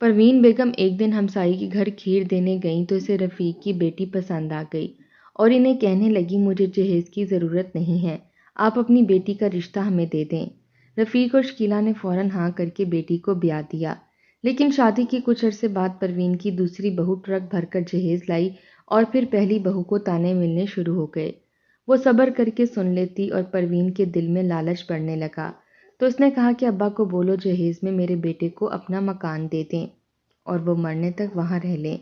پروین بیگم ایک دن ہمسائی کے گھر کھیر دینے گئیں تو اسے رفیق کی بیٹی پسند آ گئی اور انہیں کہنے لگی مجھے جہیز کی ضرورت نہیں ہے، آپ اپنی بیٹی کا رشتہ ہمیں دے دیں۔ رفیق اور شکیلا نے فوراً ہاں کر کے بیٹی کو بیاہ دیا، لیکن شادی کے کچھ عرصے بعد پروین کی دوسری بہو ٹرک بھر کر جہیز لائی اور پھر پہلی بہو کو تانے ملنے شروع ہو گئے۔ وہ صبر کر کے سن لیتی اور پروین کے دل میں لالچ بڑھنے لگا تو اس نے کہا کہ ابا کو بولو جہیز میں میرے بیٹے کو اپنا مکان دے دیں اور وہ مرنے تک وہاں رہ لیں۔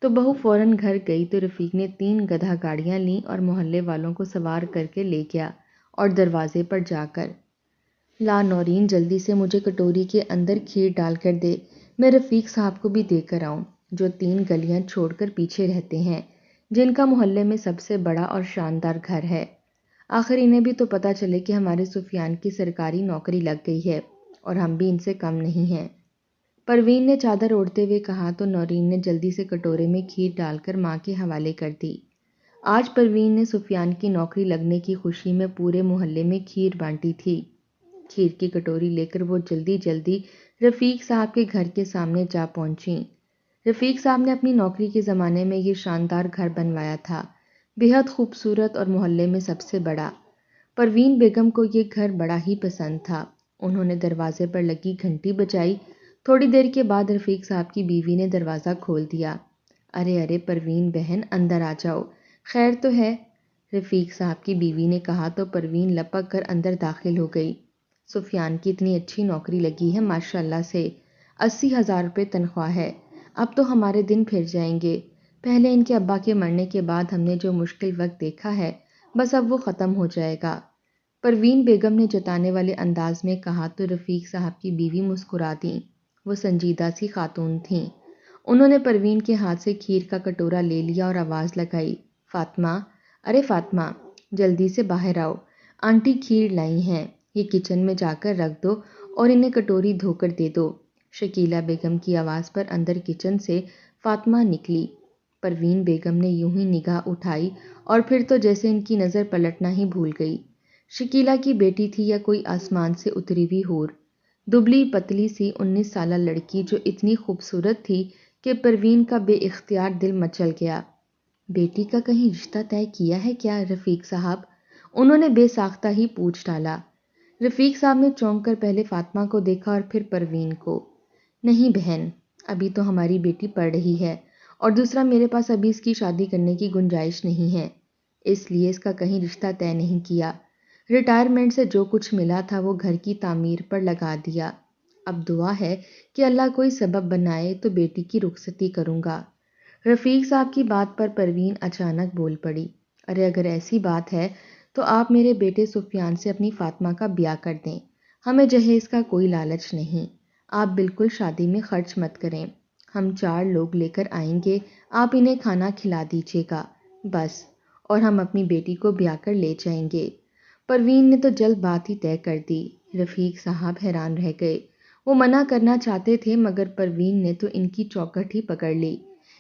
تو بہو فوراً گھر گئی تو رفیق نے 3 گدھا گاڑیاں لیں اور محلے والوں کو سوار کر کے لے گیا اور دروازے پر جا کر لا نورین جلدی سے مجھے کٹوری کے اندر کھیر ڈال کر دے، میں رفیق صاحب کو بھی دے کر آؤں جو 3 گلیاں چھوڑ کر پیچھے رہتے ہیں، جن کا محلے میں سب سے بڑا اور شاندار گھر ہے۔ آخر انہیں بھی تو پتہ چلے کہ ہمارے سفیان کی سرکاری نوکری لگ گئی ہے اور ہم بھی ان سے کم نہیں ہیں۔ پروین نے چادر اوڑھتے ہوئے کہا تو نورین نے جلدی سے کٹورے میں کھیر ڈال کر ماں کے حوالے کر دی۔ آج پروین نے سفیان کی نوکری لگنے کی خوشی میں پورے محلے میں کھیر بانٹی تھی۔ کھیر کی کٹوری لے کر وہ جلدی جلدی رفیق صاحب کے گھر کے سامنے جا پہنچیں۔ رفیق صاحب نے اپنی نوکری کے زمانے میں یہ شاندار گھر بنوایا تھا، بہت خوبصورت اور محلے میں سب سے بڑا۔ پروین بیگم کو یہ گھر بڑا ہی پسند تھا۔ انہوں نے دروازے پر لگی گھنٹی بجائی۔ تھوڑی دیر کے بعد رفیق صاحب کی بیوی نے دروازہ کھول دیا۔ ارے ارے پروین بہن اندر آ جاؤ، خیر تو ہے؟ رفیق صاحب کی بیوی نے کہا تو پروین لپک کر اندر داخل ہو گئی۔ سفیان کی اتنی اچھی نوکری لگی ہے ماشاءاللہ سے، 80,000 روپے تنخواہ ہے۔ اب تو ہمارے دن پھر جائیں گے۔ پہلے ان کے ابا کے مرنے کے بعد ہم نے جو مشکل وقت دیکھا ہے بس اب وہ ختم ہو جائے گا، پروین بیگم نے جتانے والے انداز میں کہا تو رفیق صاحب کی بیوی مسکرا دیں۔ وہ سنجیدہ سی خاتون تھیں۔ انہوں نے پروین کے ہاتھ سے کھیر کا کٹورا لے لیا اور آواز لگائی، فاطمہ، ارے فاطمہ جلدی سے باہر آؤ، آنٹی کھیر لائی ہیں، یہ کچن میں جا کر رکھ دو اور انہیں کٹوری دھو کر دے دو۔ شکیلا بیگم کی آواز پر اندر کچن سے فاطمہ نکلی۔ پروین بیگم نے یوں ہی نگاہ اٹھائی اور پھر تو جیسے ان کی نظر پلٹنا ہی بھول گئی۔ شکیلا کی بیٹی تھی یا کوئی آسمان سے اتری ہوئی حور، دبلی پتلی سی 19 سالہ لڑکی جو اتنی خوبصورت تھی کہ پروین کا بے اختیار دل مچل گیا۔ بیٹی کا کہیں رشتہ طے کیا ہے کیا رفیق صاحب؟ انہوں نے بے ساختہ ہی پوچھ ڈالا۔ رفیق صاحب نے چونک کر پہلے فاطمہ کو دیکھا اور پھر پروین کو۔ نہیں بہن، ابھی تو ہماری بیٹی پڑھ رہی ہے اور دوسرا میرے پاس ابھی اس کی شادی کرنے کی گنجائش نہیں ہے، اس لیے اس کا کہیں رشتہ طے نہیں کیا۔ ریٹائرمنٹ سے جو کچھ ملا تھا وہ گھر کی تعمیر پر لگا دیا۔ اب دعا ہے کہ اللہ کوئی سبب بنائے تو بیٹی کی رخصتی کروں گا۔ رفیق صاحب کی بات پر پروین اچانک بول پڑی، ارے اگر ایسی بات ہے تو آپ میرے بیٹے سفیان سے اپنی فاطمہ کا بیاہ کر دیں، ہمیں جہیز کا کوئی لالچ نہیں، آپ بالکل شادی میں خرچ مت کریں، ہم 4 لوگ لے کر آئیں گے، آپ انہیں کھانا کھلا دیجیے گا بس، اور ہم اپنی بیٹی کو بیاہ کر لے جائیں گے۔ پروین نے تو جلد بات ہی طے کر دی۔ رفیق صاحب حیران رہ گئے، وہ منع کرنا چاہتے تھے مگر پروین نے تو ان کی چوکٹ ہی پکڑ لی۔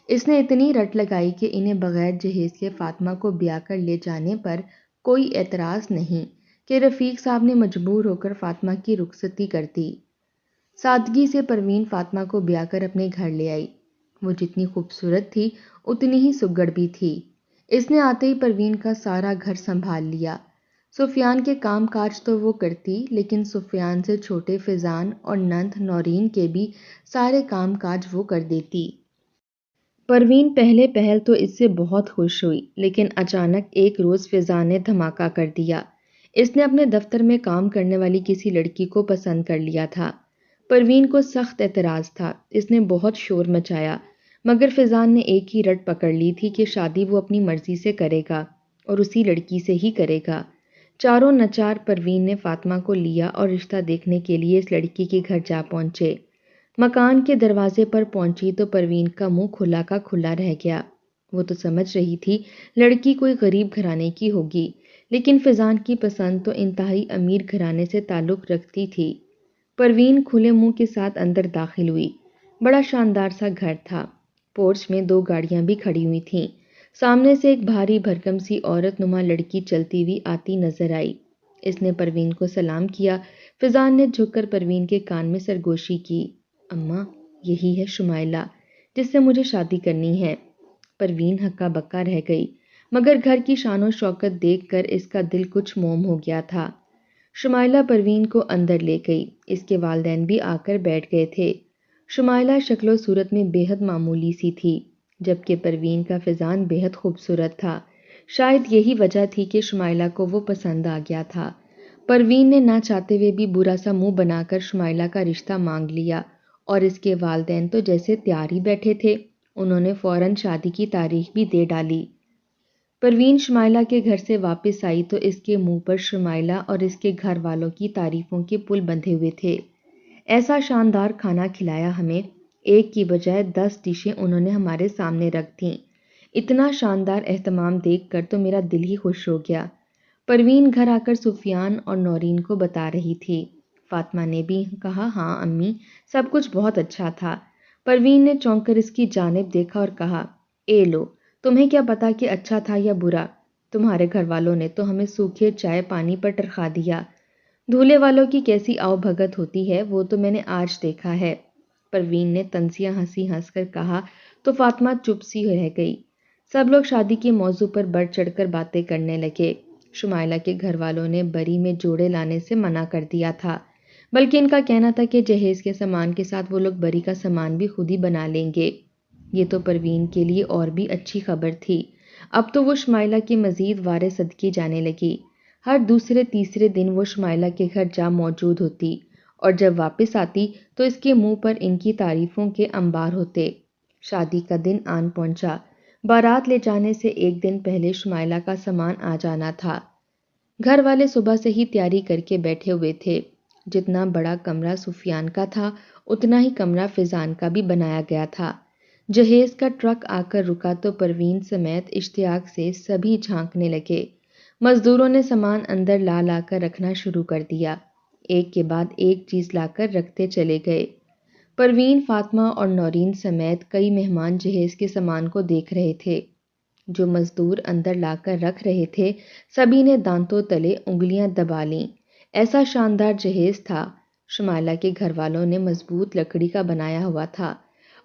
اس نے اتنی رٹ لگائی کہ انہیں بغیر جہیز کے فاطمہ کو بیاہ کر لے جانے پر کوئی اعتراض نہیں کہ رفیق صاحب نے مجبور ہو کر فاطمہ کی رخصتی کر دی۔ سادگی سے پروین فاطمہ کو بیاہ کر اپنے گھر لے آئی۔ وہ جتنی خوبصورت تھی اتنی ہی سگڑ بھی تھی۔ اس نے آتے ہی پروین کا سارا گھر سنبھال لیا۔ سفیان کے کام کاج تو وہ کرتی لیکن سفیان سے چھوٹے فیضان اور نند نورین کے بھی سارے کام کاج وہ کر دیتی۔ پروین پہلے پہل تو اس سے بہت خوش ہوئی لیکن اچانک ایک روز فیضان نے دھماکہ کر دیا۔ اس نے اپنے دفتر میں کام کرنے والی کسی لڑکی کو پسند کر لیا تھا۔ پروین کو سخت اعتراض تھا، اس نے بہت شور مچایا مگر فیضان نے ایک ہی رٹ پکڑ لی تھی کہ شادی وہ اپنی مرضی سے کرے گا اور اسی لڑکی سے ہی کرے گا۔ چاروں نچار پروین نے فاطمہ کو لیا اور رشتہ دیکھنے کے لیے اس لڑکی کے گھر جا پہنچے۔ مکان کے دروازے پر پہنچی تو پروین کا منہ کھلا کا کھلا رہ گیا۔ وہ تو سمجھ رہی تھی لڑکی کوئی غریب گھرانے کی ہوگی لیکن فیضان کی پسند تو انتہائی امیر گھرانے سے تعلق رکھتی تھی۔ پروین کھلے منہ کے ساتھ اندر داخل ہوئی۔ بڑا شاندار سا گھر تھا۔ پورچ میں 2 گاڑیاں بھی کھڑی ہوئی تھیں۔ سامنے سے ایک بھاری بھرکم سی عورت نما لڑکی چلتی ہوئی آتی نظر آئی۔ اس نے پروین کو سلام کیا۔ فیضان نے جھک کر پروین کے کان میں سرگوشی کی، اماں یہی ہے شمائلہ جس سے مجھے شادی کرنی ہے۔ پروین ہکا بکا رہ گئی، مگر گھر کی شان و شوکت دیکھ کر اس کا دل کچھ موم ہو گیا تھا۔ شمائلہ پروین کو اندر لے گئی، اس کے والدین بھی آ کر بیٹھ گئے تھے۔ شمائلہ شکل و صورت میں بے حد معمولی سی تھی، جبکہ پروین کا فیضان بے حد خوبصورت تھا۔ شاید یہی وجہ تھی کہ شمائلہ کو وہ پسند آ گیا تھا۔ پروین نے نہ چاہتے ہوئے بھی برا سا منہ بنا کر شمائلہ کا رشتہ مانگ لیا، اور اس کے والدین تو جیسے تیار ہی بیٹھے تھے، انہوں نے فوراً شادی کی تاریخ بھی دے ڈالی۔ پروین شمائلہ کے گھر سے واپس آئی تو اس کے منہ پر شمائلہ اور اس کے گھر والوں کی تعریفوں کے پل بندھے ہوئے تھے۔ ایسا شاندار کھانا کھلایا ہمیں، ایک کی بجائے 10 ڈشیں انہوں نے ہمارے سامنے رکھ دیں۔ اتنا شاندار اہتمام دیکھ کر تو میرا دل ہی خوش ہو گیا۔ پروین گھر آ کر سفیان اور نورین کو بتا رہی تھی۔ فاطمہ نے بھی کہا، ہاں امی، سب کچھ بہت اچھا تھا۔ پروین نے چونک کر اس کی جانب دیکھا اور کہا، اے لو، تمہیں کیا پتا کہ اچھا تھا یا برا؟ تمہارے گھر والوں نے تو ہمیں سوکھے چائے پانی پر ٹرکھا دیا۔ دھولے والوں کی کیسی آؤ بھگت ہوتی ہے وہ تو میں نے آج دیکھا ہے۔ پروین نے طنزیہ ہنسی ہنس کر کہا تو فاطمہ چپ سی رہ گئی۔ سب لوگ شادی کے موضوع پر بڑھ چڑھ کر باتیں کرنے لگے۔ شمائلہ کے گھر والوں نے بری میں جوڑے لانے سے منع کر دیا تھا، بلکہ ان کا کہنا تھا کہ جہیز کے سامان کے ساتھ وہ لوگ بری کا سامان بھی خود ہی بنا لیں گے۔ یہ تو پروین کے لیے اور بھی اچھی خبر تھی۔ اب تو وہ شمائلہ کے مزید وارے صدقے جانے لگی۔ ہر دوسرے تیسرے دن وہ شمائلہ کے گھر جا موجود ہوتی، اور جب واپس آتی تو اس کے منہ پر ان کی تعریفوں کے انبار ہوتے۔ شادی کا دن آن پہنچا۔ بارات لے جانے سے ایک دن پہلے شمائلہ کا سامان آ جانا تھا۔ گھر والے صبح سے ہی تیاری کر کے بیٹھے ہوئے تھے۔ جتنا بڑا کمرہ سفیان کا تھا، اتنا ہی کمرہ فیضان کا بھی بنایا گیا تھا۔ جہیز کا ٹرک آ کر رکا تو پروین سمیت اشتیاق سے سبھی جھانکنے لگے۔ مزدوروں نے سامان اندر لا لا کر رکھنا شروع کر دیا۔ ایک کے بعد ایک چیز لا کر رکھتے چلے گئے۔ پروین، فاطمہ اور نورین سمیت کئی مہمان جہیز کے سامان کو دیکھ رہے تھے۔ جو مزدور اندر لا کر رکھ رہے تھے، سبھی نے دانتوں تلے انگلیاں دبا لیں۔ ایسا شاندار جہیز تھا۔ شمائلہ کے گھر والوں نے مضبوط لکڑی کا بنایا ہوا تھا۔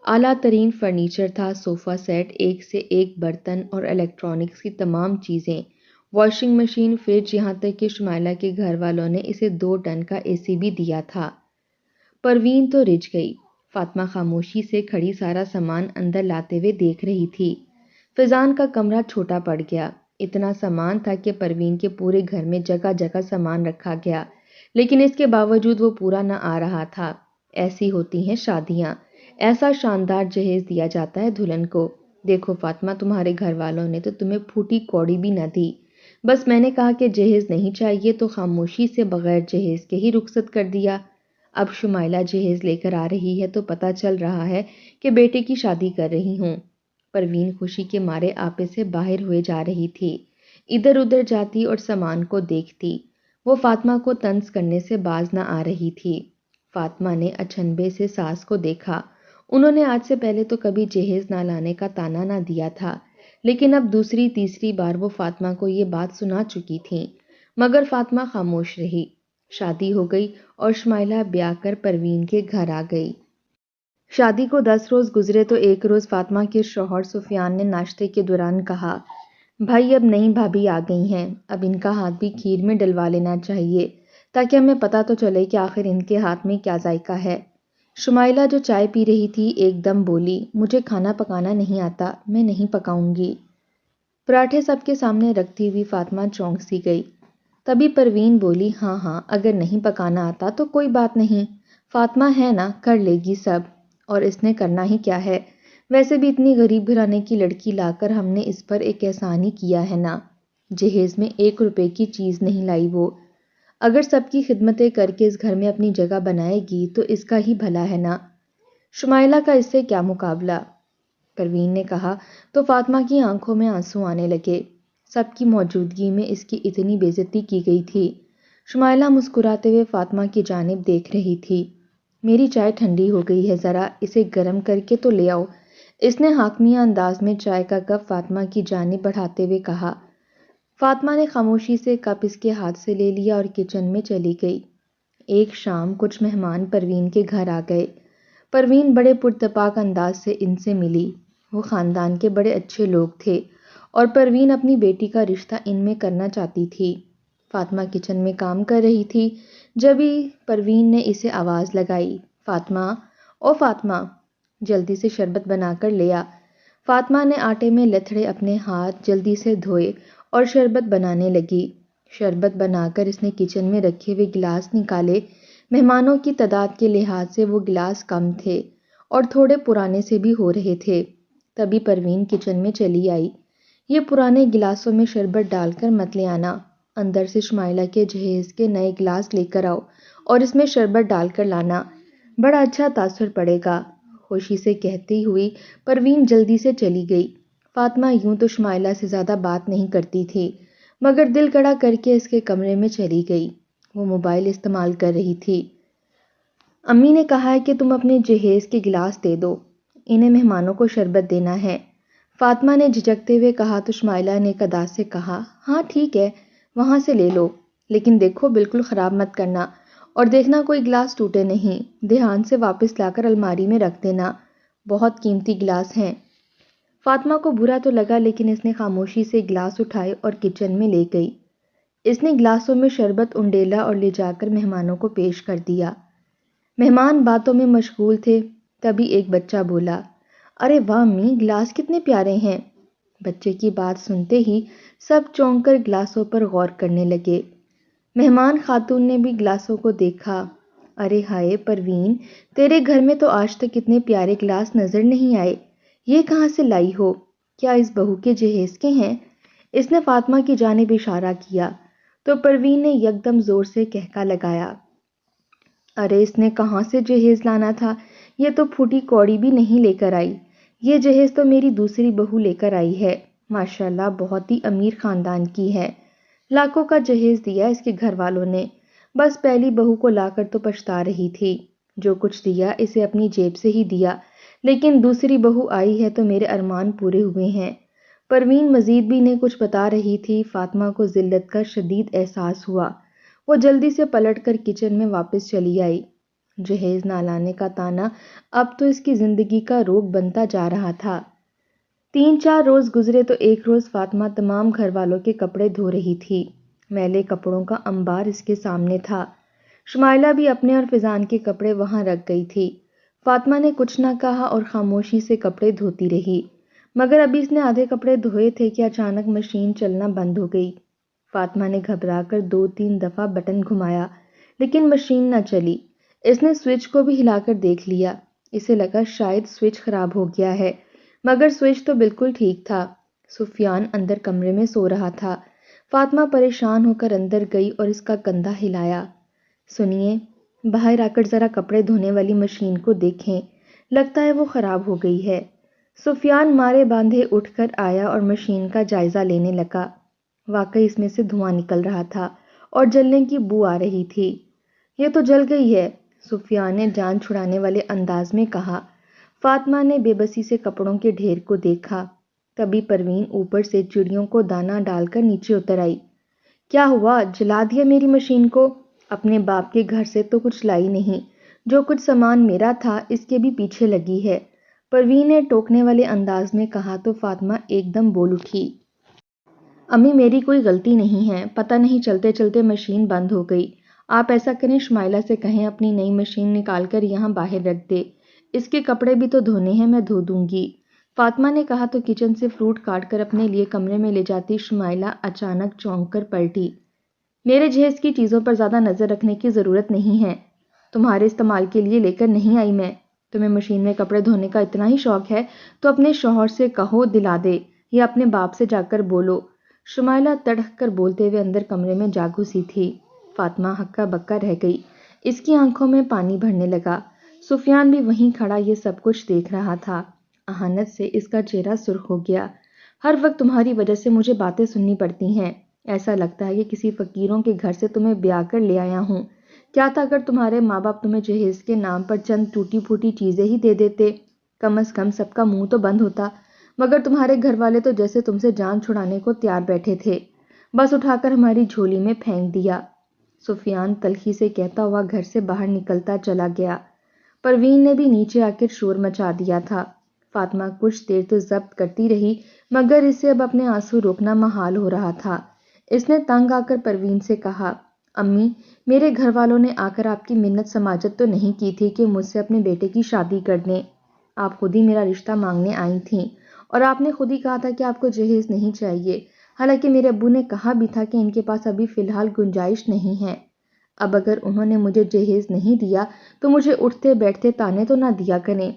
اعلیٰ ترین فرنیچر تھا، صوفہ سیٹ، ایک سے ایک برتن اور الیکٹرانکس کی تمام چیزیں، واشنگ مشین، فریج، یہاں تک کہ شمائلہ کے گھر والوں نے اسے 2 ٹن کا اے سی بھی دیا تھا۔ پروین تو رجھ گئی۔ فاطمہ خاموشی سے کھڑی سارا سامان اندر لاتے ہوئے دیکھ رہی تھی۔ فیضان کا کمرہ چھوٹا پڑ گیا۔ اتنا سامان تھا کہ پروین کے پورے گھر میں جگہ جگہ سامان رکھا گیا، لیکن اس کے باوجود وہ پورا نہ آ رہا تھا۔ ایسی ہوتی ہیں شادیاں، ایسا شاندار جہیز دیا جاتا ہے دلہن کو۔ دیکھو فاطمہ، تمہارے گھر والوں نے تو تمہیں پھوٹی کوڑی بھی نہ دی۔ بس میں نے کہا کہ جہیز نہیں چاہیے تو خاموشی سے بغیر جہیز کے ہی رخصت کر دیا۔ اب شمائلہ جہیز لے کر آ رہی ہے تو پتہ چل رہا ہے کہ بیٹے کی شادی کر رہی ہوں۔ پروین خوشی کے مارے آپے سے باہر ہوئے جا رہی تھی۔ ادھر ادھر جاتی اور سامان کو دیکھتی۔ وہ فاطمہ کو طنز کرنے سے باز نہ آ رہی تھی۔ فاطمہ نے اچنبے سے ساس کو دیکھا۔ انہوں نے آج سے پہلے تو کبھی جہیز نہ لانے کا طعنہ نہ دیا تھا، لیکن اب دوسری تیسری بار وہ فاطمہ کو یہ بات سنا چکی تھیں، مگر فاطمہ خاموش رہی۔ شادی ہو گئی اور شمائلہ بیاہ کر پروین کے گھر آ گئی۔ شادی کو 10 روز گزرے تو ایک روز فاطمہ کے شوہر سفیان نے ناشتے کے دوران کہا، بھائی اب نئی بھابھی آ گئی ہیں، اب ان کا ہاتھ بھی کھیر میں ڈلوا لینا چاہیے تاکہ ہمیں پتہ تو چلے کہ آخر ان کے ہاتھ میں کیا ذائقہ ہے۔ شمائلہ جو چائے پی رہی تھی ایک دم بولی، مجھے کھانا پکانا نہیں آتا، میں نہیں پکاؤں گی۔ پراٹھے سب کے سامنے رکھتی ہوئی فاطمہ چونک سی گئی۔ تبھی پروین بولی، ہاں ہاں، اگر نہیں پکانا آتا تو کوئی بات نہیں، فاطمہ ہے نا، کر لے گی سب، اور اس نے کرنا ہی کیا ہے، ویسے بھی اتنی غریب گھرانے کی لڑکی لا کر ہم نے اس پر ایک احسان ہی کیا ہے نا۔ جہیز میں 1 روپے کی چیز نہیں لائی وہ، اگر سب کی خدمتیں کر کے اس گھر میں اپنی جگہ بنائے گی تو اس کا ہی بھلا ہے نا۔ شمائلہ کا اس سے کیا مقابلہ، پروین نے کہا تو فاطمہ کی آنکھوں میں آنسو آنے لگے۔ سب کی موجودگی میں اس کی اتنی بے عزتی کی گئی تھی۔ شمائلہ مسکراتے ہوئے فاطمہ کی جانب دیکھ رہی تھی۔ میری چائے ٹھنڈی ہو گئی ہے، ذرا اسے گرم کر کے تو لے آؤ، اس نے حاکمیہ انداز میں چائے کا کپ فاطمہ کی جانب بڑھاتے ہوئے کہا۔ فاطمہ نے خاموشی سے کپ اس کے ہاتھ سے لے لیا اور کچن میں چلی گئی۔ ایک شام کچھ مہمان پروین کے گھر آ گئے۔ پروین بڑے پرتپاک انداز سے ان سے ملی۔ وہ خاندان کے بڑے اچھے لوگ تھے اور پروین اپنی بیٹی کا رشتہ ان میں کرنا چاہتی تھی۔ فاطمہ کچن میں کام کر رہی تھی، جبھی پروین نے اسے آواز لگائی، فاطمہ، او فاطمہ، جلدی سے شربت بنا کر لے آ۔ فاطمہ نے آٹے میں لتھڑے اپنے ہاتھ جلدی سے دھوئے اور شربت بنانے لگی۔ شربت بنا کر اس نے کچن میں رکھے ہوئے گلاس نکالے۔ مہمانوں کی تعداد کے لحاظ سے وہ گلاس کم تھے اور تھوڑے پرانے سے بھی ہو رہے تھے۔ تبھی پروین کچن میں چلی آئی۔ یہ پرانے گلاسوں میں شربت ڈال کر مت لے آنا، اندر سے شمائلہ کے جہیز کے نئے گلاس لے کر آؤ اور اس میں شربت ڈال کر لانا، بڑا اچھا تاثر پڑے گا، خوشی سے کہتی ہوئی پروین جلدی سے چلی گئی۔ فاطمہ یوں تو شمائلہ سے زیادہ بات نہیں کرتی تھی، مگر دل کڑا کر کے اس کے کمرے میں چلی گئی۔ وہ موبائل استعمال کر رہی تھی۔ امی نے کہا ہے کہ تم اپنے جہیز کے گلاس دے دو، انہیں مہمانوں کو شربت دینا ہے۔ فاطمہ نے جھجکتے ہوئے کہا تو شمائلہ نے ایک ادا سے کہا، ہاں ٹھیک ہے، وہاں سے لے لو، لیکن دیکھو بالکل خراب مت کرنا، اور دیکھنا کوئی گلاس ٹوٹے نہیں، دھیان سے واپس لا کر الماری میں رکھ دینا، بہت قیمتی گلاس ہیں۔ فاطمہ کو برا تو لگا، لیکن اس نے خاموشی سے گلاس اٹھائے اور کچن میں لے گئی۔ اس نے گلاسوں میں شربت انڈیلا اور لے جا کر مہمانوں کو پیش کر دیا۔ مہمان باتوں میں مشغول تھے، تبھی ایک بچہ بولا، ارے واہ امی، گلاس کتنے پیارے ہیں۔ بچے کی بات سنتے ہی سب چونک کر گلاسوں پر غور کرنے لگے۔ مہمان خاتون نے بھی گلاسوں کو دیکھا۔ ارے ہائے پروین، تیرے گھر میں تو آج تک اتنے پیارے گلاس نظر نہیں آئے، یہ کہاں سے لائی ہو؟ کیا اس بہو کے جہیز کے ہیں؟ اس نے فاطمہ کی جانب اشارہ کیا تو پروین نے یکدم زور سے کہکا لگایا، ارے اس نے کہاں سے جہیز لانا تھا، یہ تو پھوٹی کوڑی بھی نہیں لے کر آئی، یہ جہیز تو میری دوسری بہو لے کر آئی ہے، ماشاءاللہ بہت ہی امیر خاندان کی ہے، لاکھوں کا جہیز دیا اس کے گھر والوں نے، بس پہلی بہو کو لا کر تو پچھتا رہی تھی، جو کچھ دیا اسے اپنی جیب سے ہی دیا، لیکن دوسری بہو آئی ہے تو میرے ارمان پورے ہوئے ہیں۔ پروین مزید بھی نے کچھ بتا رہی تھی، فاطمہ کو ذلت کا شدید احساس ہوا۔ وہ جلدی سے پلٹ کر کچن میں واپس چلی آئی۔ جہیز نہ لانے کا طعنہ اب تو اس کی زندگی کا روگ بنتا جا رہا تھا۔ 3-4 روز گزرے تو ایک روز فاطمہ تمام گھر والوں کے کپڑے دھو رہی تھی۔ میلے کپڑوں کا انبار اس کے سامنے تھا۔ شمائلہ بھی اپنے اور فضان کے کپڑے وہاں رکھ گئی تھی۔ فاطمہ نے کچھ نہ کہا اور خاموشی سے کپڑے دھوتی رہی، مگر ابھی اس نے آدھے کپڑے دھوئے تھے کہ اچانک مشین چلنا بند ہو گئی۔ فاطمہ نے گھبرا کر 2-3 دفعہ بٹن گھمایا، لیکن مشین نہ چلی۔ اس نے سوئچ کو بھی ہلا کر دیکھ لیا، اسے لگا شاید سوئچ خراب ہو گیا ہے، مگر سوئچ تو بالکل ٹھیک تھا۔ سفیان اندر کمرے میں سو رہا تھا۔ فاطمہ پریشان ہو کر اندر گئی اور اس کا کندھا ہلایا، سنیے، باہر آ کر ذرا کپڑے دھونے والی مشین کو دیکھیں، لگتا ہے وہ خراب ہو گئی ہے۔ سفیان مارے باندھے اٹھ کر آیا اور مشین کا جائزہ لینے لگا۔ واقعی اس میں سے دھواں نکل رہا تھا اور جلنے کی بو آ رہی تھی۔ یہ تو جل گئی ہے، سفیان نے جان چھڑانے والے انداز میں کہا۔ فاطمہ نے بے بسی سے کپڑوں کے ڈھیر کو دیکھا، تبھی پروین اوپر سے چڑیوں کو دانہ ڈال کر نیچے اتر آئی۔ کیا ہوا، جلا دیا میری مشین کو؟ اپنے باپ کے گھر سے تو کچھ لائی نہیں، جو کچھ سامان میرا تھا اس کے بھی پیچھے لگی ہے، پروین نے ٹوکنے والے انداز میں کہا تو فاطمہ ایک دم بول اٹھی، امی میری کوئی غلطی نہیں ہے، پتہ نہیں چلتے چلتے مشین بند ہو گئی، آپ ایسا کریں شمائلہ سے کہیں اپنی نئی مشین نکال کر یہاں باہر رکھ دے، اس کے کپڑے بھی تو دھونے ہیں، میں دھو دوں گی۔ فاطمہ نے کہا تو کچن سے فروٹ کاٹ کر اپنے لیے کمرے میں لے جاتی شمائلہ اچانک چونک کر پلٹی، میرے جہیز کی چیزوں پر زیادہ نظر رکھنے کی ضرورت نہیں ہے، تمہارے استعمال کے لیے لے کر نہیں آئی میں، تمہیں مشین میں کپڑے دھونے کا اتنا ہی شوق ہے تو اپنے شوہر سے کہو دلا دے، یا اپنے باپ سے جا کر بولو۔ شمائلہ تڑک کر بولتے ہوئے اندر کمرے میں جا گھسی تھی۔ فاطمہ ہکا بکا رہ گئی، اس کی آنکھوں میں پانی بھرنے لگا۔ سفیان بھی وہیں کھڑا یہ سب کچھ دیکھ رہا تھا۔ اہانت سے اس کا چہرہ سرخ ہو گیا۔ ہر وقت تمہاری وجہ سے مجھے باتیں سننی پڑتی ہیں، ایسا لگتا ہے کہ کسی فقیروں کے گھر سے تمہیں بیاہ کر لے آیا ہوں۔ کیا تھا اگر تمہارے ماں باپ تمہیں جہیز کے نام پر چند ٹوٹی پھوٹی چیزیں ہی دے دیتے، کم از کم سب کا منہ تو بند ہوتا، مگر تمہارے گھر والے تو جیسے تم سے جان چھڑانے کو تیار بیٹھے تھے، بس اٹھا کر ہماری جھولی میں پھینک دیا۔ سفیان تلخی سے کہتا ہوا گھر سے باہر نکلتا چلا گیا۔ پروین نے بھی نیچے آ کر شور مچا دیا تھا۔ فاطمہ کچھ دیر تو ضبط کرتی رہی مگر اسے اب اپنے آنسو روکنا محال ہو رہا تھا۔ اس نے تنگ آ کر پروین سے کہا، امی، میرے گھر والوں نے آ کر آپ کی منت سماجت تو نہیں کی تھی کہ مجھ سے اپنے بیٹے کی شادی کر دیں۔ آپ خود ہی میرا رشتہ مانگنے آئی تھیں اور آپ نے خود ہی کہا تھا کہ آپ کو جہیز نہیں چاہیے، حالانکہ میرے ابو نے کہا بھی تھا کہ ان کے پاس ابھی فی الحال گنجائش نہیں ہے۔ اب اگر انہوں نے مجھے جہیز نہیں دیا تو مجھے اٹھتے بیٹھتے تانے تو نہ دیا کریں۔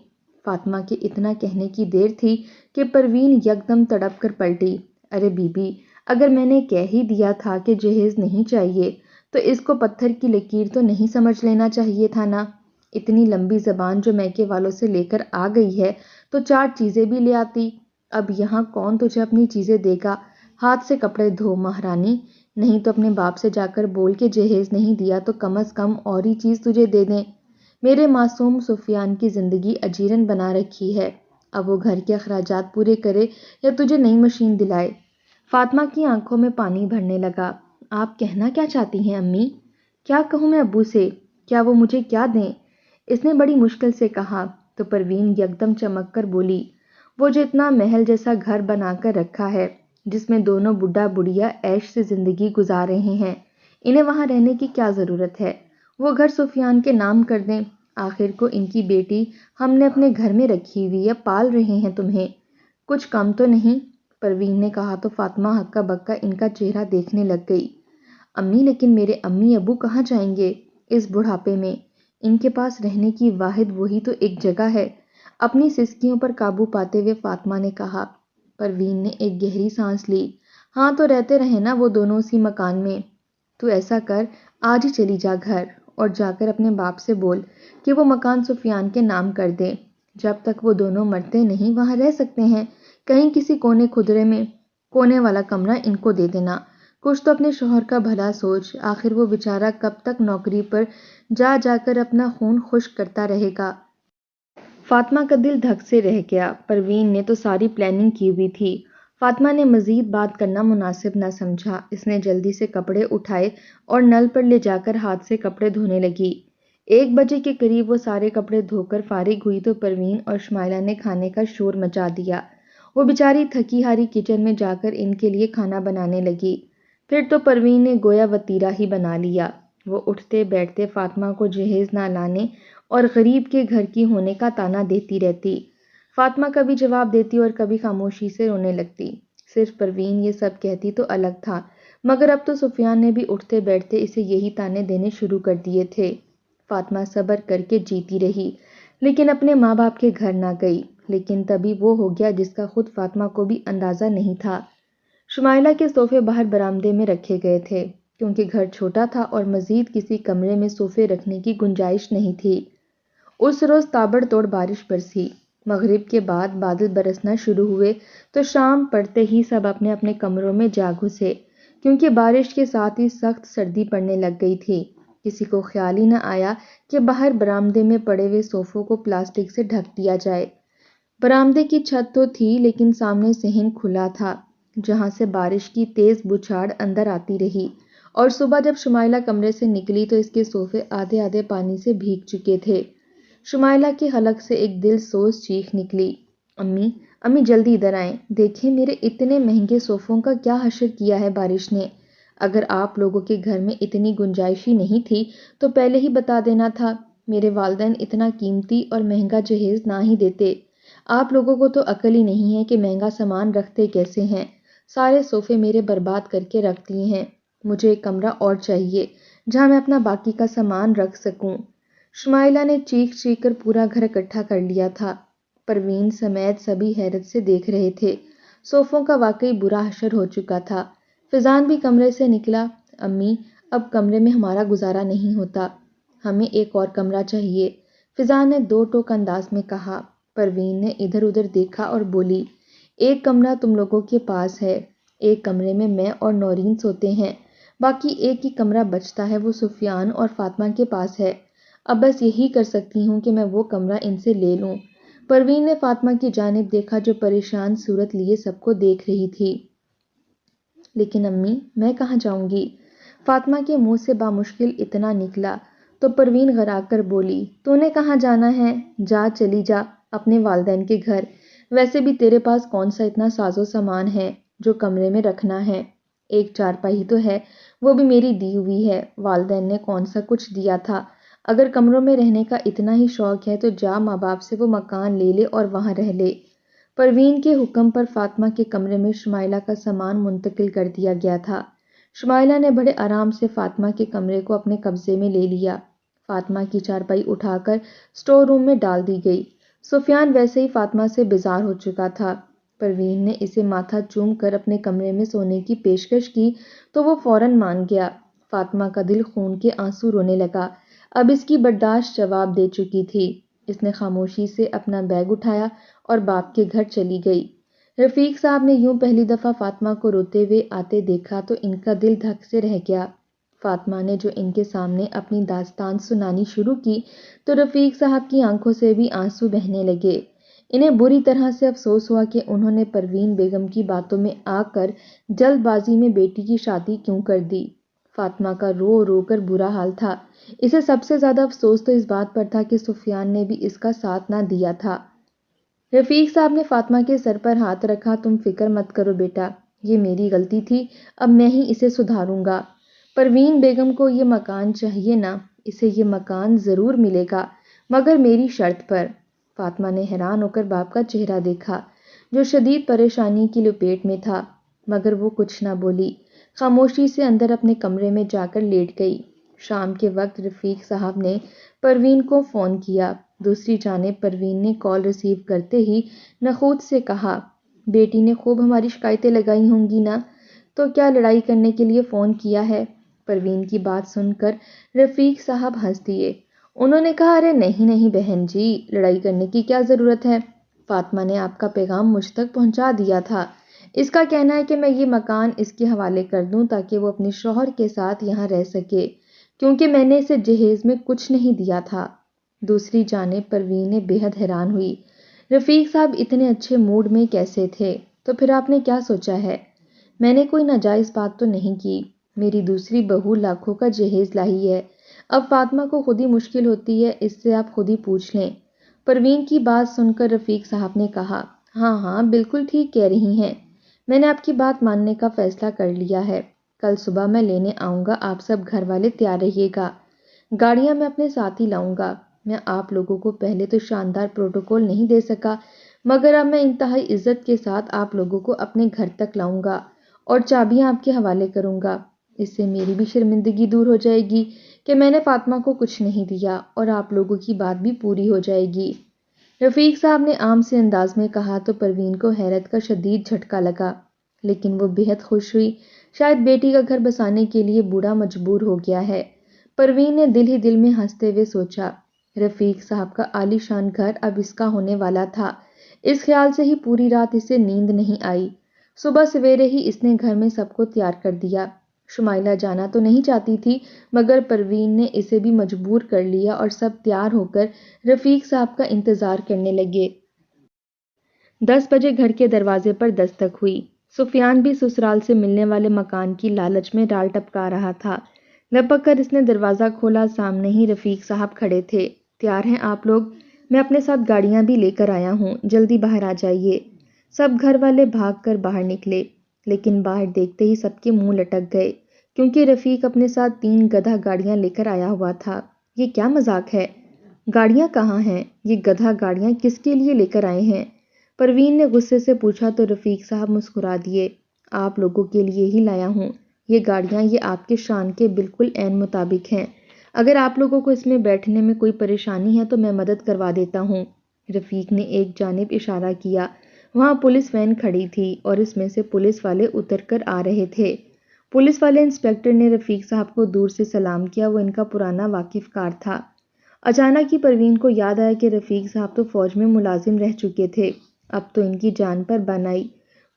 فاطمہ کے اتنا کہنے کی دیر تھی کہ پروین یکدم تڑپ کر پلٹی۔ ارے بی بی، اگر میں نے کہہ ہی دیا تھا کہ جہیز نہیں چاہیے تو اس کو پتھر کی لکیر تو نہیں سمجھ لینا چاہیے تھا نا۔ اتنی لمبی زبان جو میکے والوں سے لے کر آ گئی ہے تو 4 چیزیں بھی لے آتی۔ اب یہاں کون تجھے اپنی چیزیں دے گا؟ ہاتھ سے کپڑے دھو مہارانی، نہیں تو اپنے باپ سے جا کر بول کے جہیز نہیں دیا تو کم از کم اور ہی چیز تجھے دے دیں۔ میرے معصوم سفیان کی زندگی اجیرن بنا رکھی ہے، اب وہ گھر کے اخراجات پورے کرے یا تجھے نئی مشین دلائے۔ فاطمہ کی آنکھوں میں پانی بھرنے لگا۔ آپ کہنا کیا چاہتی ہیں امی؟ کیا کہوں میں ابو سے؟ کیا وہ مجھے کیا دیں؟ اس نے بڑی مشکل سے کہا تو پروین یکدم چمک کر بولی، وہ جو اتنا محل جیسا گھر بنا کر رکھا ہے جس میں دونوں بڈھا بڑھیا عیش سے زندگی گزار رہے ہیں، انہیں وہاں رہنے کی کیا ضرورت ہے؟ وہ گھر سفیان کے نام کر دیں، آخر کو ان کی بیٹی ہم نے اپنے گھر میں رکھی ہوئی ہے، پال رہے ہیں تمہیں، کچھ کم تو نہیں؟ پروین نے کہا تو فاطمہ ہکا بکا ان کا چہرہ دیکھنے لگ گئی۔ امی، لیکن میرے امی ابو کہاں جائیں گے اس بڑھاپے میں؟ ان کے پاس رہنے کی واحد وہی تو ایک جگہ ہے۔ اپنی سسکیوں پر قابو پاتے ہوئے فاطمہ نے کہا۔ پروین نے ایک گہری سانس لی۔ ہاں تو رہتے رہے نا وہ دونوں اسی مکان میں۔ تو ایسا کر، آج ہی چلی جا گھر اور جا کر اپنے باپ سے بول کہ وہ مکان سفیان کے نام کر دے۔ جب تک وہ دونوں مرتے نہیں وہاں رہ سکتے ہیں، کہیں کسی کونے خدرے میں کونے والا کمرہ ان کو دے دینا۔ کچھ تو اپنے شوہر کا بھلا سوچ، آخر وہ بیچارہ کب تک نوکری پر جا جا کر اپنا خون خشک کرتا رہے گا۔ فاطمہ کا دل دھک سے رہ گیا۔ پروین نے تو ساری پلاننگ کی ہوئی تھی۔ فاطمہ نے مزید بات کرنا مناسب نہ سمجھا۔ اس نے جلدی سے کپڑے اٹھائے اور نل پر لے جا کر ہاتھ سے کپڑے دھونے لگی۔ 1 بجے کے قریب وہ سارے کپڑے دھو کر فارغ ہوئی تو پروین اور شمائلہ نے کھانے کا شور مچا دیا۔ وہ بیچاری تھکی ہاری کچن میں جا کر ان کے لیے کھانا بنانے لگی۔ پھر تو پروین نے گویا وتیرہ ہی بنا لیا۔ وہ اٹھتے بیٹھتے فاطمہ کو جہیز نہ لانے اور غریب کے گھر کی ہونے کا طعنہ دیتی رہتی۔ فاطمہ کبھی جواب دیتی اور کبھی خاموشی سے رونے لگتی۔ صرف پروین یہ سب کہتی تو الگ تھا، مگر اب تو سفیان نے بھی اٹھتے بیٹھتے اسے یہی طعنے دینے شروع کر دیے تھے۔ فاطمہ صبر کر کے جیتی رہی، لیکن اپنے ماں باپ کے گھر نہ گئی۔ لیکن تبھی وہ ہو گیا جس کا خود فاطمہ کو بھی اندازہ نہیں تھا۔ شمائلہ کے صوفے باہر برآمدے میں رکھے گئے تھے، کیونکہ گھر چھوٹا تھا اور مزید کسی کمرے میں صوفے رکھنے کی گنجائش نہیں تھی۔ اس روز تابڑ توڑ بارش برسی۔ مغرب کے بعد بادل برسنا شروع ہوئے تو شام پڑتے ہی سب اپنے اپنے کمروں میں جا گھسے، کیونکہ بارش کے ساتھ ہی سخت سردی پڑنے لگ گئی تھی۔ کسی کو خیال ہی نہ آیا کہ باہر برآمدے میں پڑے ہوئے صوفوں کو پلاسٹک سے ڈھک دیا جائے۔ برآمدے کی چھت تو تھی لیکن سامنے صحن کھلا تھا جہاں سے بارش کی تیز بچھاڑ اندر آتی رہی، اور صبح جب شمائلہ کمرے سے نکلی تو اس کے صوفے آدھے آدھے پانی سے بھیگ چکے تھے۔ شمائلہ کے حلق سے ایک دل سوز چیخ نکلی، امی، امی جلدی ادھر آئیں، دیکھیں میرے اتنے مہنگے صوفوں کا کیا حشر کیا ہے بارش نے۔ اگر آپ لوگوں کے گھر میں اتنی گنجائش ہی نہیں تھی تو پہلے ہی بتا دینا تھا، میرے والدین اتنا قیمتی اور مہنگا جہیز نہ ہی دیتے۔ آپ لوگوں کو تو عقل ہی نہیں ہے کہ مہنگا سامان رکھتے کیسے ہیں۔ سارے صوفے میرے برباد کر کے رکھ دیے ہیں۔ مجھے ایک کمرہ اور چاہیے جہاں میں اپنا باقی کا سامان رکھ سکوں۔ شمائلہ نے چیخ چیخ کر پورا گھر اکٹھا کر لیا تھا۔ پروین سمیت سبھی حیرت سے دیکھ رہے تھے۔ صوفوں کا واقعی برا حشر ہو چکا تھا۔ فیضان بھی کمرے سے نکلا، امی، اب کمرے میں ہمارا گزارا نہیں ہوتا، ہمیں ایک اور کمرہ چاہیے، فیضان نے 2 ٹوک انداز میں کہا۔ پروین نے ادھر ادھر دیکھا اور بولی، ایک کمرہ تم لوگوں کے پاس ہے، ایک کمرے میں میں اور نورین سوتے ہیں، باقی ایک ہی کمرہ بچتا ہے، وہ سفیان اور فاطمہ کے پاس ہے۔ اب بس یہی کر سکتی ہوں کہ میں وہ کمرہ ان سے لے لوں۔ پروین نے فاطمہ کی جانب دیکھا جو پریشان صورت لیے سب کو دیکھ رہی تھی۔ لیکن امی، میں کہاں جاؤں گی؟ فاطمہ کے منہ سے بامشکل اتنا نکلا۔ تو پروین غرا کر بولی، تو نے کہاں جانا ہے؟ جا چلی جا اپنے والدین کے گھر، ویسے بھی تیرے پاس کون سا اتنا ساز و سامان ہے جو کمرے میں رکھنا ہے؟ ایک چارپائی تو ہے، وہ بھی میری دی ہوئی ہے، والدین نے کون سا کچھ دیا تھا؟ اگر کمروں میں رہنے کا اتنا ہی شوق ہے تو جا ماں باپ سے وہ مکان لے لے اور وہاں رہ لے۔ پروین کے حکم پر فاطمہ کے کمرے میں شمائلہ کا سامان منتقل کر دیا گیا تھا۔ شمائلہ نے بڑے آرام سے فاطمہ کے کمرے کو اپنے قبضے میں لے لیا۔ فاطمہ کی چارپائی اٹھا کر اسٹور روم میں ڈال دی گئی۔ سفیان ویسے ہی فاطمہ سے بیزار ہو چکا تھا۔ پروین نے اسے ماتھا چوم کر اپنے کمرے میں سونے کی پیشکش کی تو وہ فوراً مان گیا۔ فاطمہ کا دل خون کے آنسو رونے لگا۔ اب اس کی برداشت جواب دے چکی تھی۔ اس نے خاموشی سے اپنا بیگ اٹھایا اور باپ کے گھر چلی گئی۔ رفیق صاحب نے یوں پہلی دفعہ فاطمہ کو روتے ہوئے آتے دیکھا تو ان کا دل دھک سے رہ گیا۔ فاطمہ نے جو ان کے سامنے اپنی داستان سنانی شروع کی تو رفیق صاحب کی آنکھوں سے بھی آنسو بہنے لگے۔ انہیں بری طرح سے افسوس ہوا کہ انہوں نے پروین بیگم کی باتوں میں آ کر جلد بازی میں بیٹی کی شادی کیوں کر دی۔ فاطمہ کا رو رو کر برا حال تھا۔ اسے سب سے زیادہ افسوس تو اس بات پر تھا کہ سفیان نے بھی اس کا ساتھ نہ دیا تھا۔ رفیق صاحب نے فاطمہ کے سر پر ہاتھ رکھا، تم فکر مت کرو بیٹا، یہ میری غلطی تھی، اب میں ہی اسے سدھاروں گا۔ پروین بیگم کو یہ مکان چاہیے نا، اسے یہ مکان ضرور ملے گا، مگر میری شرط پر۔ فاطمہ نے حیران ہو کر باپ کا چہرہ دیکھا جو شدید پریشانی کی لپیٹ میں تھا، مگر وہ کچھ نہ بولی، خاموشی سے اندر اپنے کمرے میں جا کر لیٹ گئی۔ شام کے وقت رفیق صاحب نے پروین کو فون کیا۔ دوسری جانب پروین نے کال ریسیو کرتے ہی نخوت سے کہا، بیٹی نے خوب ہماری شکایتیں لگائی ہوں گی نا، تو کیا لڑائی کرنے کے لیے فون کیا ہے؟ پروین کی بات سن کر رفیق صاحب ہنس دیے۔ انہوں نے کہا، ارے نہیں نہیں بہن جی، لڑائی کرنے کی کیا ضرورت ہے؟ فاطمہ نے آپ کا پیغام مجھ تک پہنچا دیا تھا۔ اس کا کہنا ہے کہ میں یہ مکان اس کے حوالے کر دوں تاکہ وہ اپنے شوہر کے ساتھ یہاں رہ سکے، کیونکہ میں نے اسے جہیز میں کچھ نہیں دیا تھا۔ دوسری جانب پروین نے بے حد حیران ہوئی، رفیق صاحب اتنے اچھے موڈ میں کیسے تھے؟ تو پھر آپ نے کیا سوچا ہے؟ میں نے کوئی ناجائز بات تو نہیں کی، میری دوسری بہو لاکھوں کا جہیز لائی ہے، اب فاطمہ کو خود ہی مشکل ہوتی ہے، اس سے آپ خود ہی پوچھ لیں۔ پروین کی بات سن کر رفیق صاحب نے کہا، ہاں ہاں بالکل ٹھیک کہہ رہی ہیں، میں نے آپ کی بات ماننے کا فیصلہ کر لیا ہے، کل صبح میں لینے آؤں گا، آپ سب گھر والے تیار رہیے گا، گاڑیاں میں اپنے ساتھ ہی لاؤں گا۔ میں آپ لوگوں کو پہلے تو شاندار پروٹوکول نہیں دے سکا، مگر اب میں انتہائی عزت کے ساتھ آپ لوگوں کو اپنے گھر تک لاؤں گا اور چابیاں آپ کے حوالے کروں گا۔ اس سے میری بھی شرمندگی دور ہو جائے گی کہ میں نے فاطمہ کو کچھ نہیں دیا، اور آپ لوگوں کی بات بھی پوری ہو جائے گی۔ رفیق صاحب نے عام سے انداز میں کہا تو پروین کو حیرت کا شدید جھٹکا لگا، لیکن وہ بے حد خوش ہوئی، شاید بیٹی کا گھر بسانے کے لیے بوڑھا مجبور ہو گیا ہے۔ پروین نے دل ہی دل میں ہنستے ہوئے سوچا، رفیق صاحب کا عالی شان گھر اب اس کا ہونے والا تھا۔ اس خیال سے ہی پوری رات اسے نیند نہیں آئی۔ صبح سویرے ہی اس نے گھر میں سب کو تیار کر دیا۔ شمائلہ جانا تو نہیں چاہتی تھی، مگر پروین نے اسے بھی مجبور کر لیا اور سب تیار ہو کر رفیق صاحب کا انتظار کرنے لگے۔ 10 بجے گھر کے دروازے پر دستک ہوئی۔ سفیان بھی سسرال سے ملنے والے مکان کی لالچ میں ڈال ٹپکا رہا تھا۔ لپک کر اس نے دروازہ کھولا، سامنے ہی رفیق صاحب کھڑے تھے۔ تیار ہیں آپ لوگ؟ میں اپنے ساتھ گاڑیاں بھی لے کر آیا ہوں، جلدی باہر آ جائیے۔ سب گھر والے بھاگ کر باہر نکلے، لیکن باہر دیکھتے ہی سب کے منہ لٹک گئے، کیونکہ رفیق اپنے ساتھ 3 گدھا گاڑیاں لے کر آیا ہوا تھا۔ یہ کیا مذاق ہے؟ گاڑیاں کہاں ہیں؟ یہ گدھا گاڑیاں کس کے لیے لے کر آئے ہیں؟ پروین نے غصے سے پوچھا تو رفیق صاحب مسکرا دیے، آپ لوگوں کے لیے ہی لایا ہوں، یہ گاڑیاں یہ آپ کے شان کے بالکل عین مطابق ہیں، اگر آپ لوگوں کو اس میں بیٹھنے میں کوئی پریشانی ہے تو میں مدد کروا دیتا ہوں۔ رفیق نے ایک جانب اشارہ کیا، وہاں پولیس وین کھڑی تھی اور اس میں سے پولیس والے اتر کر آ رہے تھے۔ پولیس والے انسپکٹر نے رفیق صاحب کو دور سے سلام کیا، وہ ان کا پرانا واقف کار تھا۔ اچانک ہی پروین کو یاد آیا کہ رفیق صاحب تو فوج میں ملازم رہ چکے تھے، اب تو ان کی جان پر بن آئی۔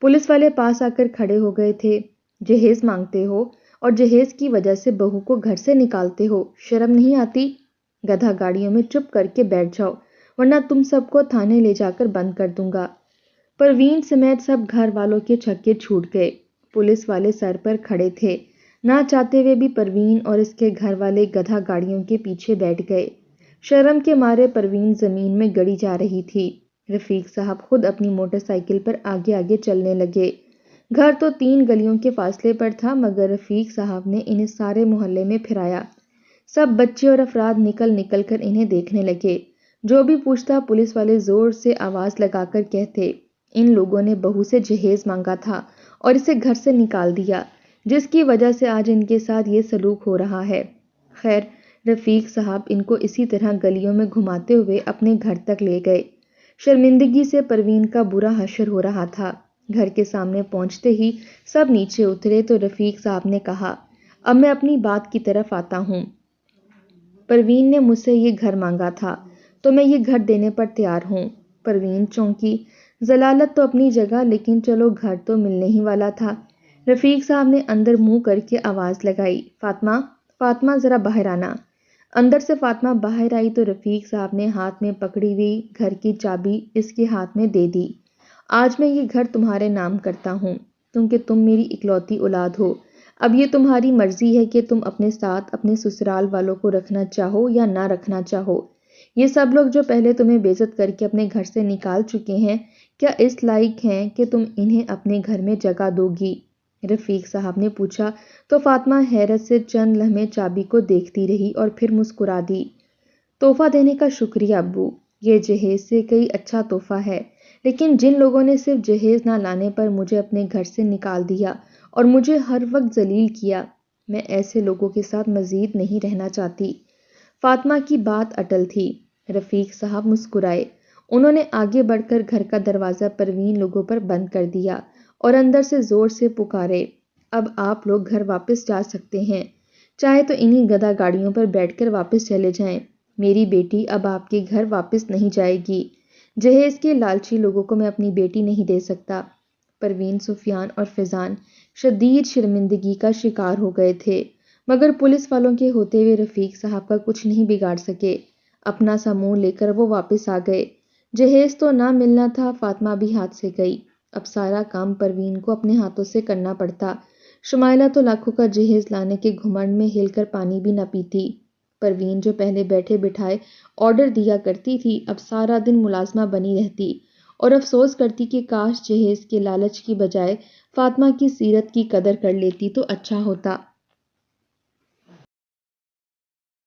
پولیس والے پاس آ کر کھڑے ہو گئے تھے، جہیز مانگتے ہو اور جہیز کی وجہ سے بہو کو گھر سے نکالتے ہو، شرم نہیں آتی؟ گدھا گاڑیوں میں چپ کر کے بیٹھ جاؤ، ورنہ تم سب کو تھانے لے جا کر بند کر دوں گا۔ پروین سمیت سب گھر والوں کے چھکے چھوٹ گئے۔ پولیس والے سر پر کھڑے تھے، نہ چاہتے ہوئے بھی پروین اور اس کے گھر والے گدھا گاڑیوں کے پیچھے بیٹھ گئے۔ شرم کے مارے پروین زمین میں گڑی جا رہی تھی۔ رفیق صاحب خود اپنی موٹر سائیکل پر آگے آگے چلنے لگے۔ گھر تو 3 گلیوں کے فاصلے پر تھا، مگر رفیق صاحب نے انہیں سارے محلے میں پھرایا۔ سب بچے اور افراد نکل نکل کر انہیں دیکھنے لگے۔ جو بھی پوچھتا پولیس والے زور سے آواز لگا کر کہتے، ان لوگوں نے بہو سے جہیز مانگا تھا اور اسے گھر سے نکال دیا، جس کی وجہ سے آج ان کے ساتھ یہ سلوک ہو رہا ہے۔ خیر، رفیق صاحب ان کو اسی طرح گلیوں میں گھماتے ہوئے اپنے گھر تک لے گئے۔ شرمندگی سے پروین کا برا حشر ہو رہا تھا۔ گھر کے سامنے پہنچتے ہی سب نیچے اترے تو رفیق صاحب نے کہا، اب میں اپنی بات کی طرف آتا ہوں۔ پروین نے مجھ سے یہ گھر مانگا تھا تو میں یہ گھر دینے پر تیار ہوں۔ پروین چونکی، ضلالت تو اپنی جگہ، لیکن چلو گھر تو ملنے ہی والا تھا۔ رفیق صاحب نے اندر منہ کر کے آواز لگائی، فاطمہ، فاطمہ ذرا باہر آنا۔ اندر سے فاطمہ باہر آئی تو رفیق صاحب نے ہاتھ میں پکڑی ہوئی گھر کی چابی اس کے ہاتھ میں دے دی۔ آج میں یہ گھر تمہارے نام کرتا ہوں، کیونکہ تم میری اکلوتی اولاد ہو۔ اب یہ تمہاری مرضی ہے کہ تم اپنے ساتھ اپنے سسرال والوں کو رکھنا چاہو یا نہ رکھنا چاہو۔ یہ سب لوگ جو پہلے تمہیں بے عزت کر کے اپنے گھر سے نکال چکے ہیں، کیا اس لائق ہیں کہ تم انہیں اپنے گھر میں جگہ دو گی؟ رفیق صاحب نے پوچھا تو فاطمہ حیرت سے چند لمحے چابی کو دیکھتی رہی اور پھر مسکرا دی۔ تحفہ دینے کا شکریہ ابو، یہ جہیز سے کئی اچھا تحفہ ہے، لیکن جن لوگوں نے صرف جہیز نہ لانے پر مجھے اپنے گھر سے نکال دیا اور مجھے ہر وقت ذلیل کیا، میں ایسے لوگوں کے ساتھ مزید نہیں رہنا چاہتی۔ فاطمہ کی بات اٹل تھی۔ رفیق صاحب مسکرائے۔ انہوں نے آگے بڑھ کر گھر کا دروازہ پروین لوگوں پر بند کر دیا اور اندر سے زور سے پکارے، اب آپ لوگ گھر واپس جا سکتے ہیں، چاہے تو انہی گدھا گاڑیوں پر بیٹھ کر واپس چلے جائیں۔ میری بیٹی اب آپ کے گھر واپس نہیں جائے گی۔ جہیز کے لالچی لوگوں کو میں اپنی بیٹی نہیں دے سکتا۔ پروین، سفیان اور فیضان شدید شرمندگی کا شکار ہو گئے تھے، مگر پولیس والوں کے ہوتے ہوئے رفیق صاحب کا کچھ نہیں بگاڑ سکے۔ اپنا سا منہ لے کر وہ واپس آ گئے۔ جہیز تو نہ ملنا تھا، فاطمہ بھی ہاتھ سے گئی۔ اب سارا کام پروین کو اپنے ہاتھوں سے کرنا پڑتا۔ شمائلہ تو لاکھوں کا جہیز لانے کے گھمنڈ میں ہل کر پانی بھی نہ پیتی۔ پروین جو پہلے بیٹھے بٹھائے آرڈر دیا کرتی تھی، اب سارا دن ملازمہ بنی رہتی اور افسوس کرتی کہ کاش جہیز کے لالچ کی بجائے فاطمہ کی سیرت کی قدر کر لیتی تو اچھا ہوتا۔